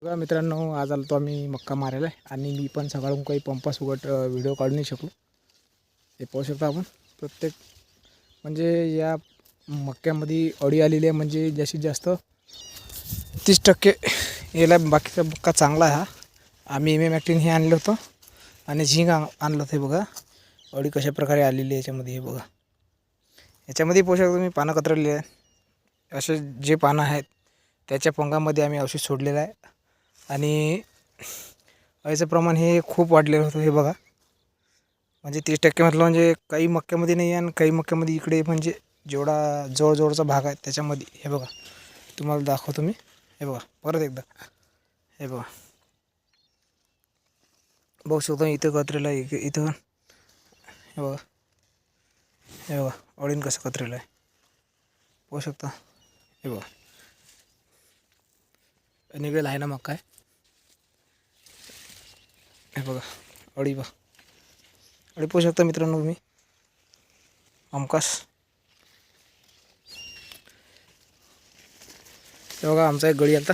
बघा मित्रांनो, आज आलो तो आम्ही मक्का मारायला आणि मी पण सकाळून काही पंपासोबत व्हिडिओ काढू नाही शकलो. हे पाहू शकता आपण. प्रत्येक म्हणजे या मक्क्यामध्ये अडी आलेली आहे, म्हणजे जास्तीत जास्त 30% याला. बाकीचा मक्का चांगला आहे. हा आम्ही MM18 हे आणलं होतं आणि झिंक आणलं होतं. हे बघा अडी कशा प्रकारे आलेली आहे याच्यामध्ये. हे बघा याच्यामध्ये पाहू शकता तुम्ही, पानं कतरलेली आहे. असे जे पानं आहेत त्याच्या पंगामध्ये आम्ही औषध सोडलेलं आहे आणि याचं प्रमाण हे खूप वाढलेलं होतं. हे बघा म्हणजे 30% म्हटलं म्हणजे काही मक्क्यामध्ये नाही आहे आणि काही मक्क्यामध्ये इकडे म्हणजे जेवढा जवळजवळचा भाग आहे त्याच्यामध्ये. हे बघा तुम्हाला दाखवतो मी. हे बघा परत एकदा. हे बघा बघू शकतो इथं कचरेला आहे, इथं. हे बघा, हे बघा अळीन कसं कचरेला आहे पाहू शकता. हे बघा निघेल आहे ना मक्का आहे. हे बघा अळी बघा, अळी पाहू शकता मित्रांनो तुम्ही. हमखास हे बघा आमचा एक गडी आलता.